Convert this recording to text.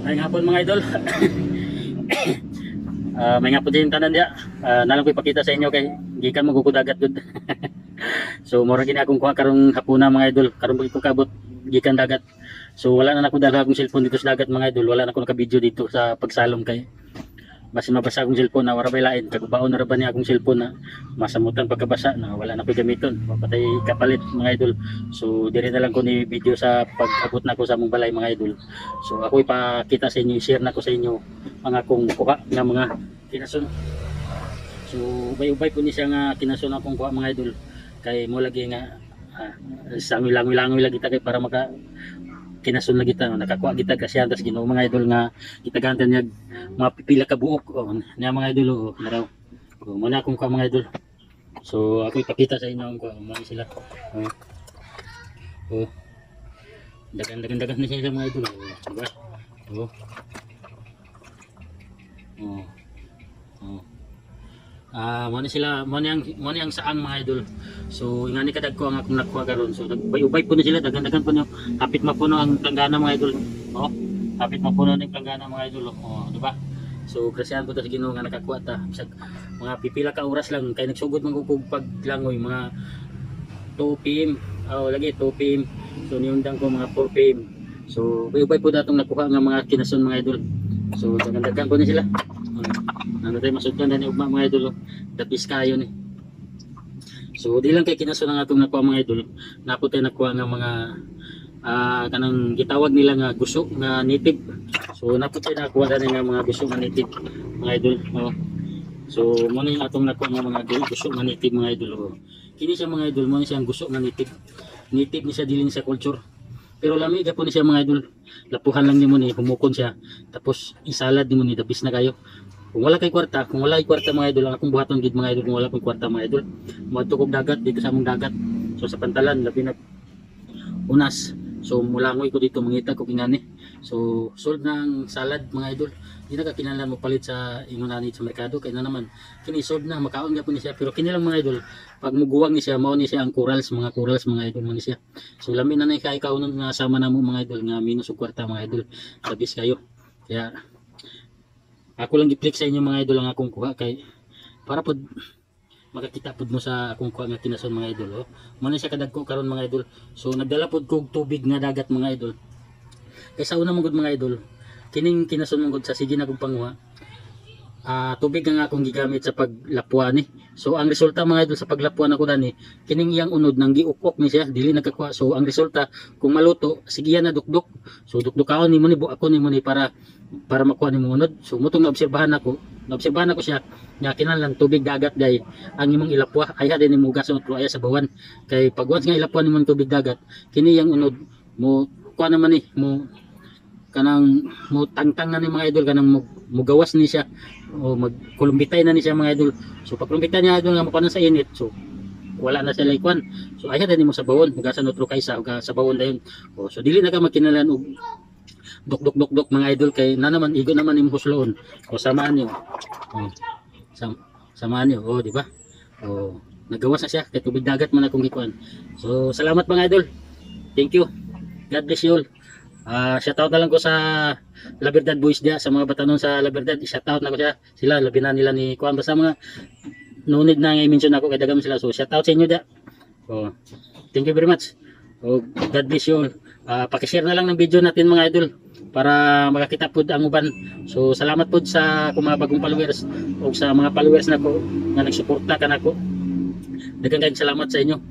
May hapon mga idol. May nga po din tanan dia. Nalang ko ipakita sa inyo kay gikan magugudagat gud. So mura gini akong kuha karong hapuna mga idol. Karon ko kabot gikan dagat. So wala na ako dala akong cellphone dito sa dagat mga idol. Wala na ako naka-video dito sa pagsalom kay basi mabasa akong cellphone na wala bay lain. Kagubaon na ra ba niya akong cellphone na masamutan pagkabasa na wala na ko gamiton. Papatay kapalit mga idol. So dire na lang ko ni video sa pag-abot na ko sa among balay mga idol. So ako ipakita sa inyo, share na ko sa inyo mga akong kuha nga mga kinason. So ubay-ubay po ni siya nga kinason akong kuha mga idol. Kay mo lagi nga langoy-langoy lagi ta kay para maka kinason lagi ta nakakuha kita kasi antas Ginoo mga idol nga gitagantan niya mga pipila ka buok niya mga idol naraw. Muna akong kuha mga idol. So ako ipakita sa inyo ang kuha mo sila. Dagan-dagan na sila mga idol. Diba? Mo sila mo yang saang mga idol. So ingani kadag ko ang akong nakuha karon. So nagbay-ubay po na sila dagan-dagan po niyo. Hapit mapuno ang planggana mga idol. Hapit mapuno ning planggana mga idol. Di ba? So grasyahan po ta sa Ginoo nga nakakuha ta. Bisag mga pipila ka oras lang kay nagsugod man ko paglangoy mga 2 PM. Lagi 2 PM. So niundang ko mga 4 PM. So ubay po datong nakuha nga mga kinason mga idol. So dagan-dagan po ni sila. Ano tayo masugdan na ni ugma mga idol. Dapis kayo ni. So di lang kay kinason ang atong nakuha mga idol. Napo tayo nakuha nga mga kanang gitawag nila nga guso nga native. So napo tayo nakuha na nga mga guso nga native mga idol. So mo ni atong nakuha nga mga guso nga native mga idol. Kini siya mga idol mo ni siyang guso nga native. Native ni siya dilin sa culture. Pero lamig po ni siya mga idol. Lapuhan lang nimo ni humukon siya. Tapos isalad nimo ni dapis na kayo. Kung wala kay kwarta, mga idol, ang akong buhaton gid mga idol kung wala kay kwarta mga idol. Moadto kog dagat dito sa among dagat. So sa pantalan labi na unas. So mulangoy ko dito mangita ko kingani. So sold ng salad mga idol. Di na ka kinahanglan mo palit sa ingonani sa merkado kay na naman kini sold na makaon gyapon ni siya pero kini lang mga idol pag muguwang ni siya mao ni siya ang corals mga idol mo ni siya. So lamin na nay kay kaunon nga sama namo mga idol nga minus og kwarta mga idol. Sabis kayo. Kaya ako lang gi-flex sa inyo mga idol ang akong kuha kay para pod makakita pod mo sa akong kuha nga kinason mga idol. Mo na siya kadagko karon mga idol. So nagdala pod kog tubig nga dagat mga idol. Kay sa una mong mga idol kining kinason mong sa sige na kong panguha. Tubig nga akong gigamit sa paglapuan ni. So ang resulta mga idol sa paglapuan ako dani kining iyang unod nang giukok ni siya dili nagkakuha. So ang resulta kung maluto sige yan na dukdok. So dukdokaon nimo ni ako nimo ni para makuha nimo unod. So mutong naobserbahan ako siya nga kinahanglan tubig dagat day ang imong ilapwa ay din nimo gas unod ay sa bawan kay pag once nga ilapwan nimo tubig dagat kini yang unod mo kuha naman ni mo kanang mo tangtang na ni mga idol kanang mugawas ni siya o magkulumbitay na ni siya mga idol. So pag kulumbitay niya idol nga makuha sa init so wala na sila ikuan. So ay din mo sa bawon hugasan otro kaysa sa bawon dayon. So dili na ka magkinahanglan og dok mga idol kay na naman igo naman imong husloon. O samaan niyo. Samaan niyo. Di ba? Nagawas na siya kay tubig dagat man akong gikuan. So salamat mga idol. Thank you. God bless you all. Shoutout na lang ko sa La Verdad Boys dia sa mga batanon sa La Verdad. Shoutout na ko siya. Sila labi na nila ni kuan basta mga nunid na nga i-mention ako kay dagam sila. So shoutout sa inyo dia. Thank you very much. God bless you all. Paki-share na lang ng video natin mga idol para makakita pod ang uban. So salamat pod sa mga bagong followers o sa mga followers nako nga nagsuporta kanako. Daghang salamat sa inyo.